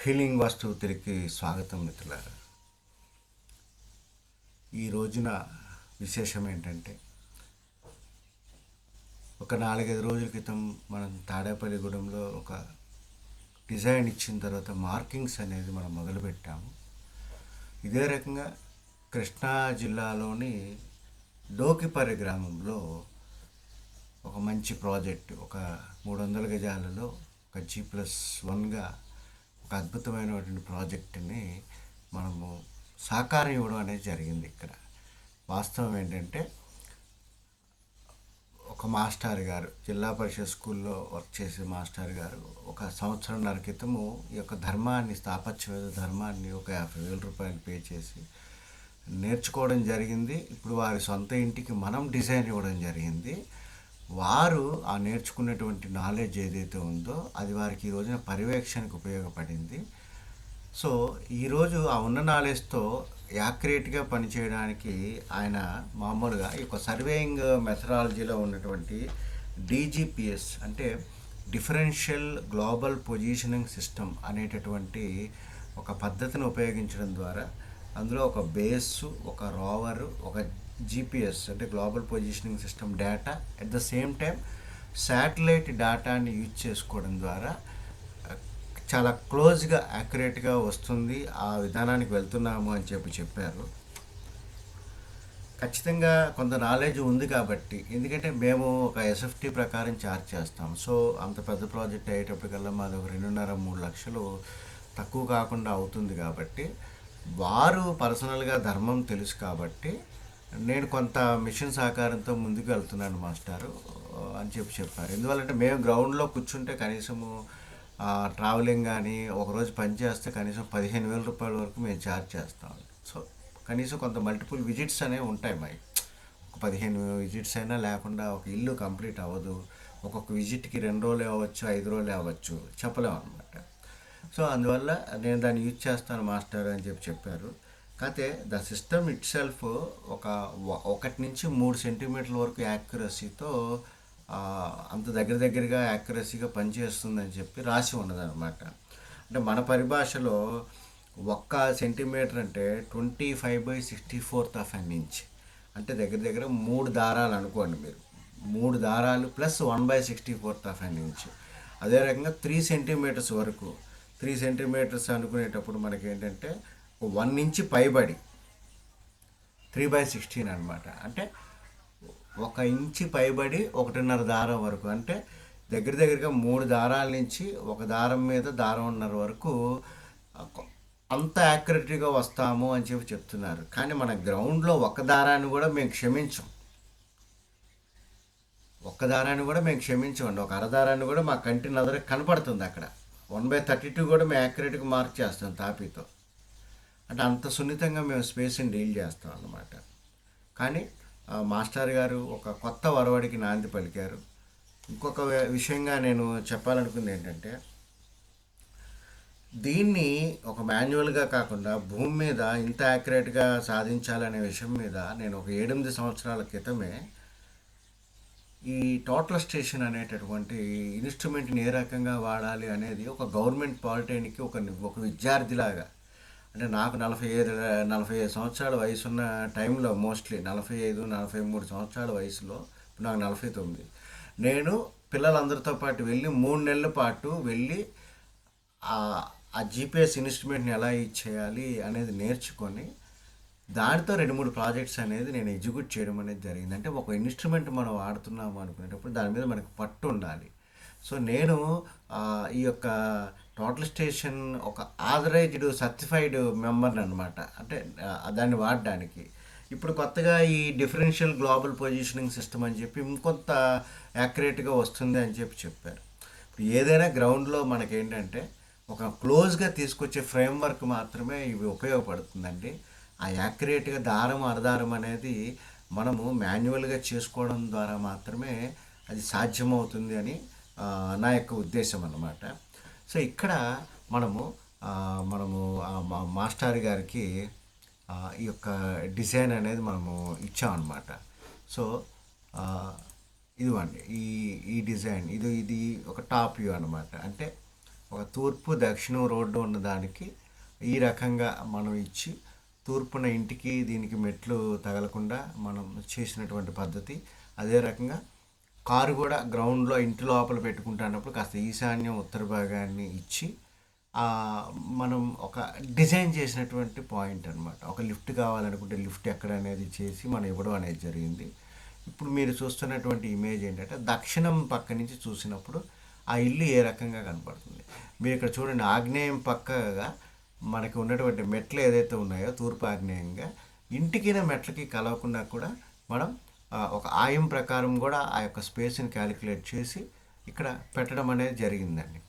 Healing వాస్తు తిరిగి స్వాగతం మిత్రులారా. ఈ రోజున విశేషం ఏంటంటే, ఒక 4-5 రోజుల క్రితం మనం తాడేపల్లిగూడెంలో ఒక డిజైన్ ఇచ్చిన తర్వాత మార్కింగ్స్ అనేది మనం మొదలుపెట్టాము. ఇదే రకంగా కృష్ణా జిల్లాలోని డోకిపర్రి గ్రామంలో ఒక మంచి ప్రాజెక్ట్, ఒక 300 గజాలలో ఒక G+1గా ఒక అద్భుతమైనటువంటి ప్రాజెక్టుని మనము సాకారం ఇవ్వడం అనేది జరిగింది. ఇక్కడ వాస్తవం ఏంటంటే, ఒక మాస్టర్ గారు, జిల్లా పరిషత్ స్కూల్లో వర్క్ చేసే మాస్టర్ గారు ఒక సంవత్సరంన్నర క్రితము ఈ యొక్క ధర్మాన్ని, స్థాపత్యవేద ధర్మాన్ని ఒక 50,000 రూపాయలు పే చేసి నేర్చుకోవడం జరిగింది. ఇప్పుడు వారి సొంత ఇంటికి మనం డిజైన్ ఇవ్వడం జరిగింది. వారు ఆ నేర్చుకున్నటువంటి నాలెడ్జ్ ఏదైతే ఉందో అది వారికి ఈ రోజున పర్యవేక్షణకు ఉపయోగపడింది. సో ఈరోజు ఆ ఉన్న నాలెడ్జ్తో యాక్యురేట్గా పనిచేయడానికి ఆయన మామూలుగా ఈ యొక్క సర్వేయింగ్ మెథడాలజీలో ఉన్నటువంటి DGPS అంటే డిఫరెన్షియల్ గ్లోబల్ పొజిషనింగ్ సిస్టమ్ అనేటటువంటి ఒక పద్ధతిని ఉపయోగించడం ద్వారా అందులో ఒక బేసు, ఒక రోవరు, ఒక GPS అంటే global positioning system data, at the same time satellite డేటాని యూజ్ చేసుకోవడం ద్వారా చాలా క్లోజ్గా యాక్యురేట్గా వస్తుంది. ఆ విధానానికి వెళ్తున్నాము అని చెప్పారు. ఖచ్చితంగా కొంత నాలెడ్జ్ ఉంది కాబట్టి, ఎందుకంటే మేము ఒక SFT ప్రకారం ఛార్జ్ చేస్తాం. సో అంత పెద్ద ప్రాజెక్ట్ అయ్యేటప్పటికల్లా మాది ఒక 2.5-3 లక్షలు తక్కువ కాకుండా అవుతుంది. కాబట్టి వారు పర్సనల్గా ధర్మం తెలుసు కాబట్టి నేను కొంత మిషన్ సహకారంతో ముందుకు వెళ్తున్నాను మాస్టారు అని చెప్పారు. ఎందువల్లంటే మేము గ్రౌండ్లో కూర్చుంటే కనీసము ట్రావెలింగ్ కానీ ఒకరోజు పని చేస్తే కనీసం 15,000 రూపాయల వరకు మేము ఛార్జ్ చేస్తాం. సో కనీసం కొంత మల్టిపుల్ విజిట్స్ అనేవి ఉంటాయి. మావి ఒక 15 విజిట్స్ అయినా లేకుండా ఒక ఇల్లు కంప్లీట్ అవ్వదు. ఒక్కొక్క విజిట్కి 2 రోజులు అవ్వచ్చు, 5 రోజులు అవ్వచ్చు, చెప్పలేము అనమాట. సో అందువల్ల నేను దాన్ని యూజ్ చేస్తాను మాస్టర్ అని చెప్పారు. కాకపోతే ద సిస్టమ్ ఇట్ సెల్ఫ్ ఒక 1-3 సెంటీమీటర్ల వరకు యాక్యురసీతో అంత దగ్గరగా యాక్యురసీగా పనిచేస్తుందని చెప్పి రాసి ఉన్నదన్నమాట. అంటే మన పరిభాషలో 1 సెంటీమీటర్ అంటే 25/64 ఇంచ్ అంటే దగ్గర 3 దారాలు అనుకోండి మీరు. 3 దారాలు ప్లస్ 1/64 ఇంచ్. అదే రకంగా 3 సెంటీమీటర్స్ వరకు, 3 సెంటీమీటర్స్ అనుకునేటప్పుడు మనకి ఏంటంటే 1 ఇంచ్ పైబడి 3/16 అనమాట. అంటే 1 ఇంచ్ పైబడి 1.5 దారం వరకు, అంటే దగ్గరగా 3 దారాల నుంచి ఒక దారం మీద దారంన్నర వరకు అంత యాక్యురేట్గా వస్తాము అని చెప్తున్నారు. కానీ మన గ్రౌండ్లో ఒక దారాన్ని కూడా మేము క్షమించం. ఒక అరదారాన్ని కూడా మా కంటి నదరకు కనపడుతుంది. అక్కడ 1/32 కూడా మేము యాక్యురేట్గా మార్క్ చేస్తాం తాపీతో. అంటే అంత సున్నితంగా మేము స్పేస్ని డీల్ చేస్తాం అన్నమాట. కానీ మాస్టర్ గారు ఒక కొత్త వరవడికి నాంది పలికారు. ఇంకొక విషయంగా నేను చెప్పాలనుకుంది ఏంటంటే, దీన్ని ఒక మాన్యువల్గా కాకుండా భూమి మీద ఇంత యాక్యురేట్గా సాధించాలనే విషయం మీద నేను ఒక 7-8 సంవత్సరాల క్రితమే ఈ టోటల్ స్టేషన్ అనేటటువంటి ఇన్స్ట్రుమెంట్ని ఏ రకంగా వాడాలి అనేది ఒక గవర్నమెంట్ పాలిటెక్నిక్కి ఒక విద్యార్థిలాగా, అంటే నాకు 45 సంవత్సరాల వయసు ఉన్న టైంలో, మోస్ట్లీ 45-43 సంవత్సరాల వయసులో, ఇప్పుడు నాకు 49, నేను పిల్లలందరితో పాటు వెళ్ళి 3 నెలల పాటు వెళ్ళి ఆ GPS ఇన్స్ట్రుమెంట్ని ఎలా ఇచ్చేయాలి అనేది నేర్చుకొని దానితో 2-3 ప్రాజెక్ట్స్ అనేది నేను ఎగ్జిక్యూట్ చేయడం అనేది జరిగింది. అంటే ఒక ఇన్స్ట్రుమెంట్ మనం వాడుతున్నాము అనుకునేటప్పుడు దాని మీద మనకు పట్టు ఉండాలి. సో నేను ఈ యొక్క టోటల్ స్టేషన్ ఒక ఆథరైజ్డ్ సర్టిఫైడ్ మెంబర్ని అనమాట. అంటే దాన్ని వాడడానికి ఇప్పుడు కొత్తగా ఈ డిఫరెన్షియల్ గ్లోబల్ పొజిషనింగ్ సిస్టమ్ అని చెప్పి ఇంకొంత యాక్యురేట్గా వస్తుంది అని చెప్పారు. ఇప్పుడు ఏదైనా గ్రౌండ్లో మనకేంటంటే ఒక క్లోజ్గా తీసుకొచ్చే ఫ్రేమ్వర్క్ మాత్రమే ఇవి ఉపయోగపడుతుందండి. ఆ యాక్యురేట్గా దారం అరదారం అనేది మనము మాన్యువల్గా చేసుకోవడం ద్వారా మాత్రమే అది సాధ్యమవుతుంది అని నా యొక్క ఉద్దేశం అన్నమాట. సో ఇక్కడ మనము మాస్టర్ గారికి ఈ యొక్క డిజైన్ అనేది మనము ఇచ్చామన్నమాట. సో ఇదివ్వండి ఈ డిజైన్, ఇది ఒక టాప్ వ్యూ అనమాట. అంటే ఒక తూర్పు దక్షిణం రోడ్డు ఉన్నదానికి ఈ రకంగా మనం ఇచ్చి తూర్పున ఇంటికి దీనికి మెట్లు తగలకుండా మనం చేసినటువంటి పద్ధతి. అదే రకంగా కారు కూడా గ్రౌండ్లో ఇంటి లోపల పెట్టుకుంటున్నప్పుడు కాస్త ఈశాన్యం ఉత్తర భాగాన్ని ఇచ్చి ఆ, మనం ఒక డిజైన్ చేసినటువంటి పాయింట్ అనమాట. ఒక లిఫ్ట్ కావాలనుకుంటే లిఫ్ట్ ఎక్కడ అనేది చేసి మనం ఇవ్వడం అనేది జరిగింది. ఇప్పుడు మీరు చూస్తున్నటువంటి ఇమేజ్ ఏంటంటే దక్షిణం పక్క నుంచి చూసినప్పుడు ఆ ఇల్లు ఏ రకంగా కనపడుతుంది. మీరు ఇక్కడ చూడండి, ఆగ్నేయం పక్కగా మనకి ఉన్నటువంటి మెట్లు ఏదైతే ఉన్నాయో తూర్పు ఆగ్నేయంగా ఇంటికి మెట్లకి కలవకుండా కూడా మనం ఒక ఆయం ప్రకారం కూడా ఆ యొక్క స్పేస్ని క్యాలిక్యులేట్ చేసి ఇక్కడ పెట్టడం అనేది జరిగిందండి.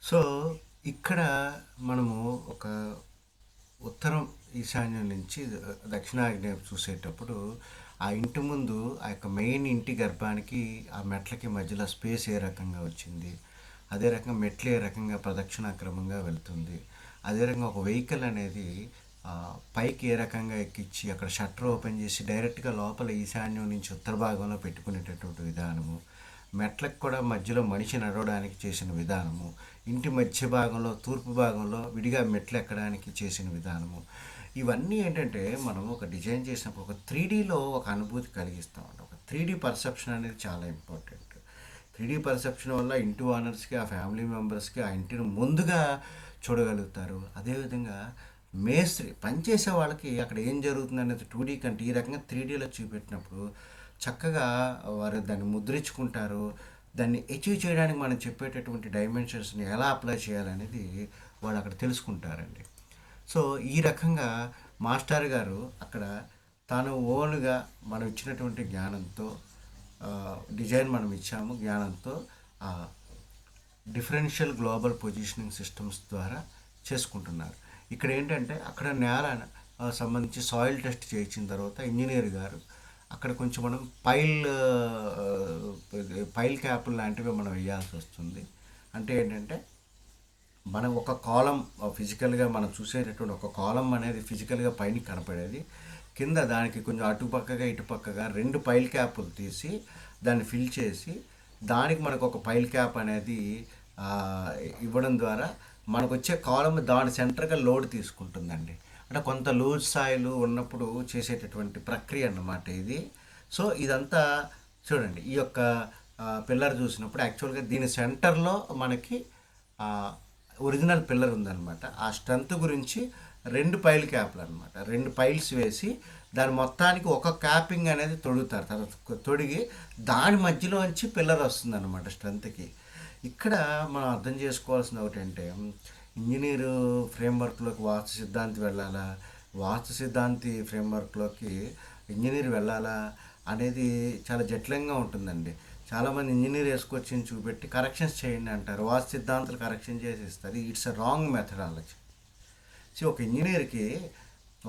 సో ఇక్కడ మనము ఒక ఉత్తరం ఈశాన్యం నుంచి దక్షిణాగ్నేయం చూసేటప్పుడు ఆ ఇంటి ముందు ఆ యొక్క మెయిన్ ఇంటి గర్భానికి ఆ మెట్లకి మధ్యలో స్పేస్ ఏ రకంగా వచ్చింది, అదే రకంగా మెట్లు ఏ రకంగా ప్రదక్షిణాక్రమంగా వెళ్తుంది, అదే రకంగా ఒక వెహికల్ అనేది పైకి ఏ రకంగా ఎక్కించి అక్కడ షట్టర్ ఓపెన్ చేసి డైరెక్ట్గా లోపల ఈశాన్యం నుంచి ఉత్తర భాగంలో పెట్టుకునేటటువంటి విధానము, మెట్లకు కూడా మధ్యలో మనిషి నడవడానికి చేసిన విధానము, ఇంటి మధ్య భాగంలో తూర్పు భాగంలో విడిగా మెట్లు ఎక్కడానికి చేసిన విధానము, ఇవన్నీ ఏంటంటే మనం ఒక డిజైన్ చేసినప్పుడు ఒక 3Dలో ఒక అనుభూతి కలిగిస్తామంట. ఒక 3D పర్సెప్షన్ అనేది చాలా ఇంపార్టెంట్. 3D పర్సెప్షన్ వల్ల ఇంటి ఓనర్స్కి, ఆ ఫ్యామిలీ మెంబర్స్కి ఆ ఇంటిని ముందుగా చూడగలుగుతారు. అదేవిధంగా మేస్త్రి పనిచేసే వాళ్ళకి అక్కడ ఏం జరుగుతుంది అనేది 2D కంటే ఈ రకంగా 3Dలో చూపెట్టినప్పుడు చక్కగా వారు దాన్ని ముద్రించుకుంటారు. దాన్ని అచీవ్ చేయడానికి మనం చెప్పేటటువంటి డైమెన్షన్స్ని ఎలా అప్లై చేయాలనేది వాళ్ళు అక్కడ తెలుసుకుంటారండి. సో ఈ రకంగా మాస్టర్ గారు అక్కడ తాను ఓన్గా మనం ఇచ్చినటువంటి జ్ఞానంతో డిజైన్ మనం ఇచ్చాము, జ్ఞానంతో డిఫరెన్షియల్ గ్లోబల్ పొజిషనింగ్ సిస్టమ్స్ ద్వారా చేసుకుంటున్నారు. ఇక్కడ ఏంటంటే అక్కడ నేల సంబంధించి సాయిల్ టెస్ట్ చేయించిన తర్వాత ఇంజనీర్ గారు అక్కడ కొంచెం మనం పైల్ క్యాపులు లాంటివి మనం వేయాల్సి వస్తుంది. అంటే ఏంటంటే మనం ఒక కాలం ఫిజికల్గా మనం చూసేటటువంటి ఒక కాలం అనేది ఫిజికల్గా పైన కనపడేది, కింద దానికి కొంచెం అటుపక్కగా ఇటుపక్కగా 2 పైల్ క్యాపులు తీసి దాన్ని ఫిల్ చేసి దానికి మనకు ఒక పైల్ క్యాప్ అనేది ఇవ్వడం ద్వారా మనకు వచ్చే కాలం దాని సెంటర్గా లోడ్ తీసుకుంటుందండి. అంటే కొంత లూజ్ సాయిల్ ఉన్నప్పుడు చేసేటటువంటి ప్రక్రియ అన్నమాట ఇది. సో ఇదంతా చూడండి, ఈ యొక్క పిల్లర్ చూసినప్పుడు యాక్చువల్గా దీని సెంటర్లో మనకి ఒరిజినల్ పిల్లర్ ఉందన్నమాట. ఆ స్ట్రెంత్ గురించి 2 పైల్ క్యాప్లు అనమాట, 2 పైల్స్ వేసి దాని మొత్తానికి ఒక క్యాపింగ్ అనేది తొడుగుతారు. తర్వాత తొడిగి దాని మధ్యలోంచి పిల్లర్ వస్తుంది అనమాట స్ట్రెంత్కి. ఇక్కడ మనం అర్థం చేసుకోవాల్సింది ఒకటంటే ఇంజనీరు ఫ్రేమ్వర్క్లోకి వాస్తు సిద్ధాంతి వెళ్ళాలా, వాస్తు సిద్ధాంతి ఫ్రేమ్వర్క్లోకి ఇంజనీర్ వెళ్ళాలా అనేది చాలా జటిలంగా ఉంటుందండి. చాలామంది ఇంజనీర్ వేసుకొచ్చి చూపెట్టి కరెక్షన్స్ చేయండి అంటారు, వాస్తు సిద్ధాంతాలు కరెక్షన్ చేసి ఇస్తారు. It's a wrong methodology. So ఒక ఇంజనీర్కి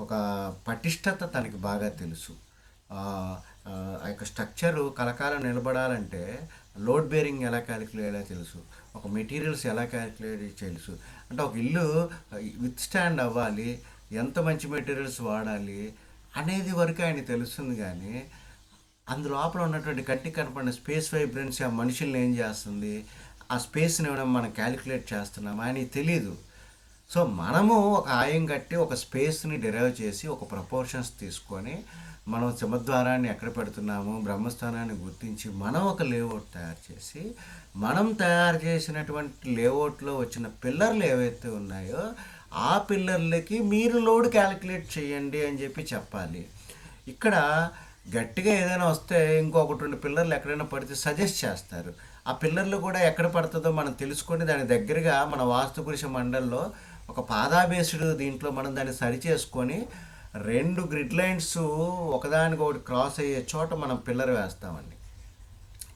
ఒక పటిష్టత తనకి బాగా తెలుసు. ఆ యొక్క స్ట్రక్చరు కలకాలం నిలబడాలంటే లోడ్ బేరింగ్ ఎలా క్యాలిక్యులేట్ తెలుసు, ఒక మెటీరియల్స్ ఎలా క్యాలిక్యులేట్ తెలుసు. అంటే ఒక ఇల్లు విత్ స్టాండ్ అవ్వాలి, ఎంత మంచి మెటీరియల్స్ వాడాలి అనేది వరకు ఆయన తెలుస్తుంది. కానీ అందులోపల ఉన్నటువంటి కంటికి కనపడిన స్పేస్ వైబ్రెన్సీ ఆ మనుషుల్ని ఏం చేస్తుంది, ఆ స్పేస్ని ఏమైనా మనం క్యాలిక్యులేట్ చేస్తున్నాం ఆయనకి తెలీదు. సో మనము ఒక ఆయం కట్టి ఒక స్పేస్ని డిరైవ్ చేసి ఒక ప్రపోర్షన్స్ తీసుకొని మనం సింహద్వారాన్ని ఎక్కడ పెడుతున్నాము, బ్రహ్మస్థానాన్ని గుర్తించి మనం ఒక లేఅవుట్ తయారు చేసి మనం తయారు చేసినటువంటి లేఅవుట్లో వచ్చిన పిల్లర్లు ఏవైతే ఉన్నాయో ఆ పిల్లర్లకి మీరు లోడ్ క్యాలిక్యులేట్ చేయండి అని చెప్పి చెప్పాలి. ఇక్కడ గట్టిగా ఏదైనా వస్తే ఇంకొకటి 2 పిల్లర్లు ఎక్కడైనా పడితే సజెస్ట్ చేస్తారు. ఆ పిల్లర్లు కూడా ఎక్కడ పడుతుందో మనం తెలుసుకొని దాని దగ్గరగా మన వాస్తు పురుష మండల్లో ఒక పాదాబేస్డ్ దీంట్లో మనం దాన్ని సరి చేసుకొని 2 గ్రిడ్ లైన్స్ ఒకదానికి ఒకటి క్రాస్ అయ్యే చోట మనం పిల్లర్ వేస్తామండి.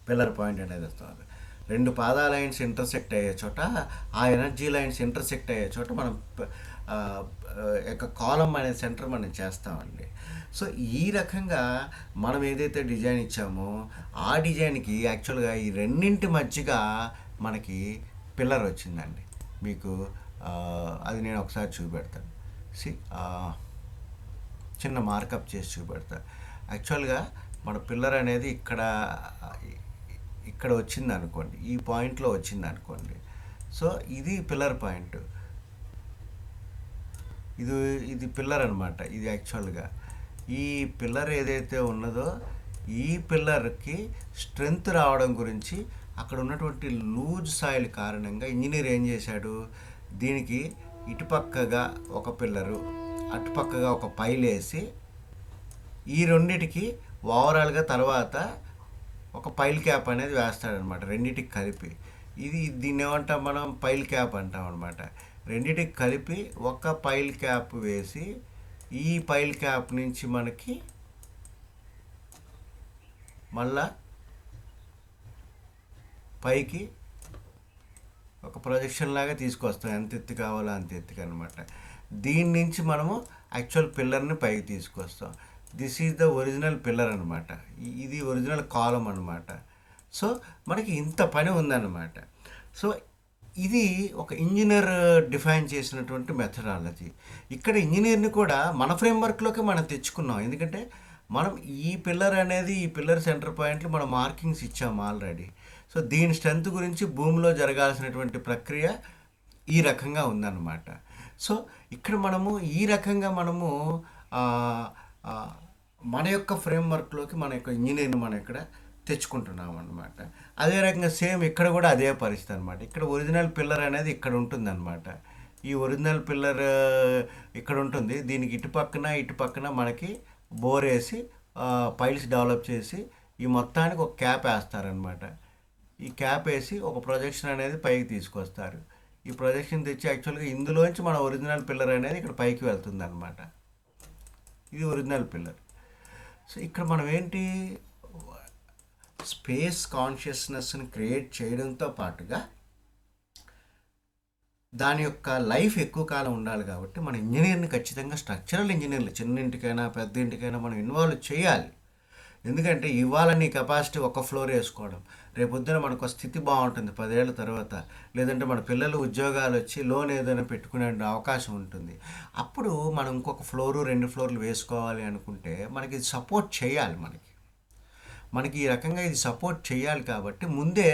పిల్లర్ పాయింట్ అనేది వస్తాం. 2 పాదా లైన్స్ ఇంటర్సెక్ట్ అయ్యే చోట, ఆ ఎనర్జీ లైన్స్ ఇంటర్సెక్ట్ అయ్యే చోట మనం యొక్క కాలం అనే సెంటర్ మనం చేస్తామండి. సో ఈ రకంగా మనం ఏదైతే డిజైన్ ఇచ్చామో ఆ డిజైన్కి యాక్చువల్గా ఈ రెండింటి మధ్యగా మనకి పిల్లర్ వచ్చిందండి. మీకు అది నేను ఒకసారి చూపెడతాను. చిన్న మార్కప్ చేసి చూపెడతాను. యాక్చువల్గా మన పిల్లర్ అనేది ఇక్కడ వచ్చింది అనుకోండి, ఈ పాయింట్లో వచ్చింది అనుకోండి. సో ఇది పిల్లర్ పాయింట్. ఇది ఇది పిల్లర్ అనమాట. ఇది యాక్చువల్గా ఈ పిల్లర్ ఏదైతే ఉన్నదో ఈ పిల్లర్కి స్ట్రెంగ్త్ రావడం గురించి అక్కడ ఉన్నటువంటి లూజ్ సాయిల్ కారణంగా ఇంజనీర్ ఏం చేశాడు, దీనికి ఇటుపక్కగా ఒక పిల్లరు అటుపక్కగా ఒక పైలు వేసి ఈ రెండిటికి ఓవరాల్గా తర్వాత ఒక పైల్ క్యాప్ అనేది వేస్తాడనమాట, రెండిటికి కలిపి. దీన్ని ఏమంటాం మనం, పైల్ క్యాప్ అంటాం అనమాట. రెండిటికి కలిపి ఒక పైల్ క్యాప్ వేసి ఈ పైల్ క్యాప్ నుంచి మనకి మళ్ళా పైకి ఒక ప్రొజెక్షన్ లాగా తీసుకొస్తాం, ఎంత ఎత్తు కావాలో అంత ఎత్తుకి అనమాట. దీని నుంచి మనము యాక్చువల్ పిల్లర్ని పైకి తీసుకొస్తాం. This is the original pillar అనమాట. ఇది ఒరిజినల్ కాలం అనమాట. సో మనకి ఇంత పని ఉందన్నమాట. సో ఇది ఒక ఇంజనీర్ డిఫైన్ చేసినటువంటి మెథడాలజీ. ఇక్కడ ఇంజనీర్ని కూడా మన ఫ్రేమ్వర్క్లోకి మనం తెచ్చుకున్నాం. ఎందుకంటే మనం ఈ పిల్లర్ అనేది, ఈ పిల్లర్ సెంటర్ పాయింట్లు మనం మార్కింగ్స్ ఇచ్చాము ఆల్రెడీ. సో దీని స్ట్రెంత్ గురించి భూమిలో జరగాల్సినటువంటి ప్రక్రియ ఈ రకంగా ఉందన్నమాట. సో ఇక్కడ మనము ఈ రకంగా మనము మన యొక్క ఫ్రేమ్వర్క్లోకి మన యొక్క ఇంజనీర్ని మనం ఇక్కడ తెచ్చుకుంటున్నాం అనమాట. అదే రకంగా సేమ్ ఇక్కడ కూడా అదే పరిస్థితి అనమాట. ఇక్కడ ఒరిజినల్ పిల్లర్ అనేది ఇక్కడ ఉంటుందన్నమాట. ఈ ఒరిజినల్ పిల్లర్ ఇక్కడ ఉంటుంది. దీనికి ఇటుపక్కన మనకి బోర్ వేసి పైల్స్ డెవలప్ చేసి ఈ మొత్తానికి ఒక క్యాప్ వేస్తారనమాట. ఈ క్యాప్ వేసి ఒక ప్రొజెక్షన్ అనేది పైకి తీసుకొస్తారు. ఈ ప్రొజెక్షన్ తెచ్చి యాక్చువల్గా ఇందులోంచి మన ఒరిజినల్ పిల్లర్ అనేది ఇక్కడ పైకి వెళ్తుంది అనమాట. ఇది ఒరిజినల్ పిల్లర్. సో ఇక్కడ మనం ఏంటి, స్పేస్ కాన్షియస్నెస్ని క్రియేట్ చేయడంతో పాటుగా దాని యొక్క లైఫ్ ఎక్కువ కాలం ఉండాలి కాబట్టి మన ఇంజనీర్ని ఖచ్చితంగా స్ట్రక్చరల్ ఇంజనీర్లు చిన్నింటికైనా పెద్ద ఇంటికైనా మనం ఇన్వాల్వ్ చేయాలి. ఎందుకంటే ఇవాళ నీ కెపాసిటీ ఒక ఫ్లోర్ వేసుకోవడం, రేపొద్దున మనకు స్థితి బాగుంటుంది 10 ఏళ్ళ తర్వాత, లేదంటే మన పిల్లలు ఉద్యోగాలు వచ్చి లోన్ ఏదైనా పెట్టుకునే అవకాశం ఉంటుంది. అప్పుడు మనం ఇంకొక ఫ్లోరు 2 ఫ్లోర్లు వేసుకోవాలి అనుకుంటే మనకి ఇది సపోర్ట్ చేయాలి. మనకి ఈ రకంగా ఇది సపోర్ట్ చేయాలి కాబట్టి ముందే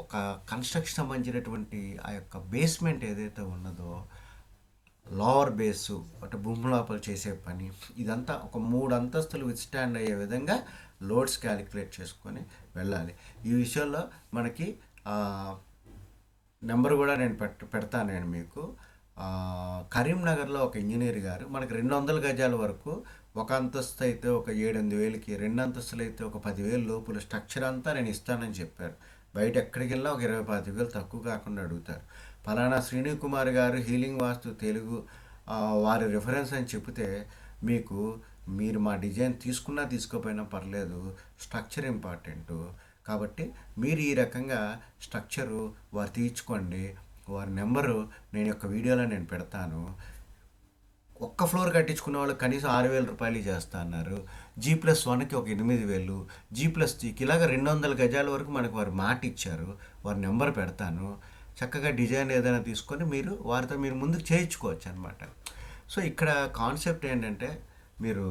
ఒక కన్స్ట్రక్షన్ సంబంధించినటువంటి ఆ యొక్క బేస్మెంట్ ఏదైతే ఉన్నదో, లోవర్ బేసు అంటే భూమి లోపల చేసే పని, ఇదంతా ఒక 3 అంతస్తులు విత్స్టాండ్ అయ్యే విధంగా లోడ్స్ క్యాలిక్యులేట్ చేసుకొని వెళ్ళాలి. ఈ విషయంలో మనకి నెంబర్ కూడా నేను పెడతాను నేను మీకు. కరీంనగర్లో ఒక ఇంజనీర్ గారు మనకి 200 గజాల వరకు, ఒక అంతస్తు అయితే ఒక 7-8 వేలకి, 2 అంతస్తులు అయితే ఒక 10,000 లోపల స్ట్రక్చర్ అంతా నేను ఇస్తానని చెప్పారు. బయట ఎక్కడికి వెళ్ళినా ఒక 20-25 తక్కువ కాకుండా అడుగుతారు. ఫలానా శ్రీనికుమార్ గారు హీలింగ్ వాస్తు తెలుగు వారి రిఫరెన్స్ అని చెప్తే మీరు మా డిజైన్ తీసుకున్నా తీసుకోపోయినా పర్లేదు, స్ట్రక్చర్ ఇంపార్టెంటు కాబట్టి మీరు ఈ రకంగా స్ట్రక్చరు వారు తీర్చుకోండి. వారి నెంబరు నేను యొక్క వీడియోలో నేను పెడతాను. ఒక్క ఫ్లోర్ కట్టించుకున్న వాళ్ళు కనీసం 6,000 రూపాయలు చేస్తా అన్నారు. G+1కి ఒక 8,000, G+3కి ఇలాగ 200 గజాల వరకు మనకు వారు మాట ఇచ్చారు. వారి నెంబర్ పెడతాను. చక్కగా డిజైన్ ఏదైనా తీసుకొని వారితో మీరు ముందుకు చేయించుకోవచ్చు అనమాట. సో ఇక్కడ కాన్సెప్ట్ ఏంటంటే, మీరు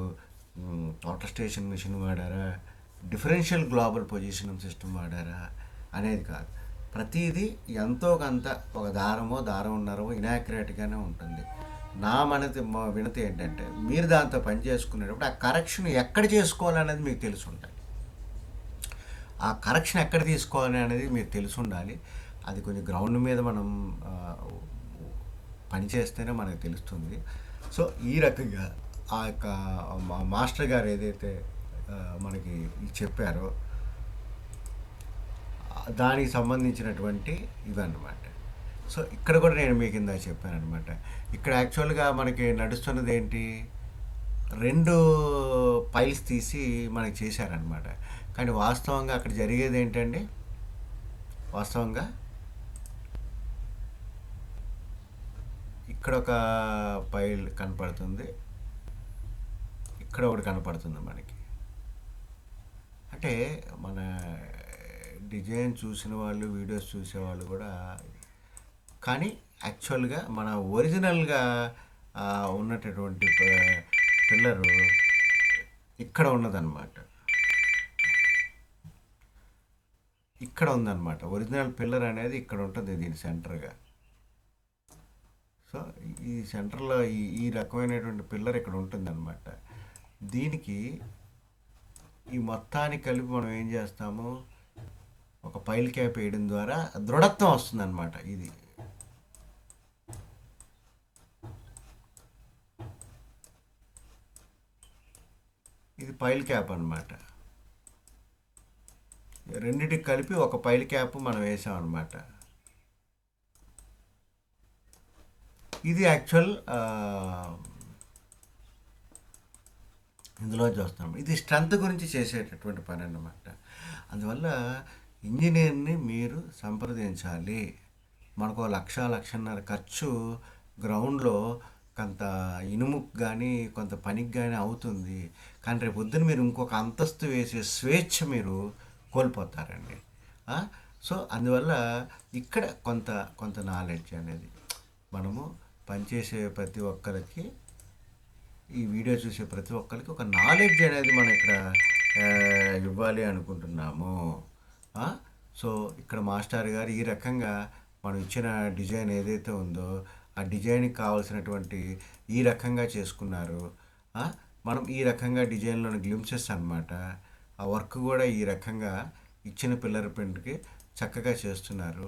టోటల్ స్టేషన్ మిషన్ వాడారా, డిఫరెన్షియల్ గ్లోబల్ పొజిషనింగ్ సిస్టమ్ వాడారా అనేది కాదు. ప్రతిదీ ఎంతో కొంత ఒక దారమున్నరమో ఇనాక్యురేట్గానే ఉంటుంది. నా వినతి ఏంటంటే, మీరు దాంతో పని చేసుకునేటప్పుడు ఆ కరెక్షన్ ఎక్కడ చేసుకోవాలనేది మీకు తెలిసి ఉండాలి. ఆ కరెక్షన్ ఎక్కడ తీసుకోవాలి అనేది మీకు తెలిసి ఉండాలి. అది కొంచెం గ్రౌండ్ మీద మనం పని చేస్తేనే మనకు తెలుస్తుంది. సో ఈ రకంగా ఆ యొక్క మాస్టర్ గారు ఏదైతే మనకి చెప్పారో దానికి సంబంధించినటువంటి ఇవన్నమాట. సో ఇక్కడ కూడా నేను మీకు కింద చెప్పాను అనమాట. ఇక్కడ యాక్చువల్గా మనకి నడుస్తున్నది ఏంటి, 2 పైల్స్ తీసి మనకి చేశారనమాట. కానీ వాస్తవంగా అక్కడ జరిగేది ఏంటండి, వాస్తవంగా ఇక్కడ ఒక పైల్ కనపడుతుంది, ఇక్కడ ఒకటి కనపడుతుంది మనకి. అంటే మన డిజైన్ చూసిన వాళ్ళు, వీడియోస్ చూసేవాళ్ళు కూడా, కానీ యాక్చువల్గా మన ఒరిజినల్గా ఉన్నటువంటి పిల్లరు ఇక్కడ ఉన్నదన్నమాట. ఇక్కడ ఉందన్నమాట. ఒరిజినల్ పిల్లర్ అనేది ఇక్కడ ఉంటుంది దీని సెంటర్గా. సో ఈ సెంటర్లో ఈ రకమైనటువంటి పిల్లర్ ఇక్కడ ఉంటుందన్నమాట. దీనికి ఈ మొత్తానికి కలిపి మనం ఏం చేస్తాము, ఒక పైల్ క్యాప్ వేయడం ద్వారా దృఢత్వం వస్తుందన్నమాట. ఇది పైల్ క్యాప్ అన్నమాట. రెండిటికి కలిపి ఒక పైల్ క్యాప్ మనం వేసామన్నమాట. ఇది యాక్చువల్ ఇందులో చూస్తాం. ఇది స్ట్రెంత్ గురించి చేసేటటువంటి పని అన్నమాట. అందువల్ల ఇంజనీర్ని మీరు సంప్రదించాలి. మనకు 1,00,000-1,50,000 ఖర్చు గ్రౌండ్లో కొంత ఇనుముకు కానీ కొంత పనికి కానీ అవుతుంది. కానీ రేపు పొద్దున మీరు ఇంకొక అంతస్తు వేసే స్వేచ్ఛ మీరు కోల్పోతారండి. సో అందువల్ల ఇక్కడ కొంత కొంత నాలెడ్జ్ అనేది మనము పనిచేసే ప్రతి ఒక్కరికి, ఈ వీడియో చూసే ప్రతి ఒక్కరికి ఒక నాలెడ్జ్ అనేది మనం ఇక్కడ ఇవ్వాలి అనుకుంటున్నాము. సో ఇక్కడ మాస్టర్ గారు ఈ రకంగా మనం ఇచ్చిన డిజైన్ ఏదైతే ఉందో ఆ డిజైన్కి కావాల్సినటువంటి ఈ రకంగా చేసుకున్నారు. మనం ఈ రకంగా డిజైన్లోని గ్లిమ్సెస్ అన్నమాట. ఆ వర్క్ కూడా ఈ రకంగా ఇచ్చిన పిల్లర్ ప్రింట్కి చక్కగా చేస్తున్నారు.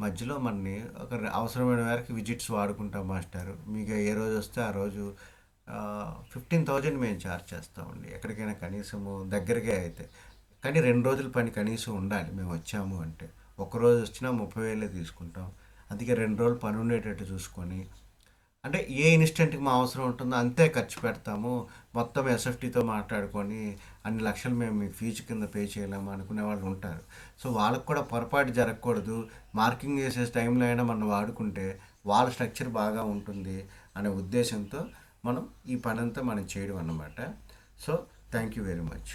మధ్యలో మనని ఒక అవసరమైన వారికి విజిట్స్ వాడుకుంటాం మాస్టర్. మీకు ఏ రోజు వస్తే ఆ రోజు 15,000 మేము ఛార్జ్ చేస్తామండి. ఎక్కడికైనా కనీసము దగ్గరకే అయితే. కానీ 2 రోజుల పని కనీసం ఉండాలి మేము వచ్చాము అంటే. ఒక్కరోజు వచ్చినా 30,000 తీసుకుంటాం. అందుకే 2 రోజులు పని ఉండేటట్టు చూసుకొని, అంటే ఏ ఇన్స్టెంట్కి మా అవసరం ఉంటుందో అంతే ఖర్చు పెడతాము. మొత్తం ఎస్ఎఫ్టీతో మాట్లాడుకొని అన్ని లక్షలు మేము మీకు ఫీజు కింద పే చేయలేము అనుకునే వాళ్ళు ఉంటారు. సో వాళ్ళకు కూడా పొరపాటు జరగకూడదు. మార్కింగ్ చేసే టైంలో అయినా మనం వాడుకుంటే వాళ్ళ స్ట్రక్చర్ బాగా ఉంటుంది అనే ఉద్దేశంతో మనం ఈ పని అంతా మనం చేయడం అన్నమాట. So thank you very much.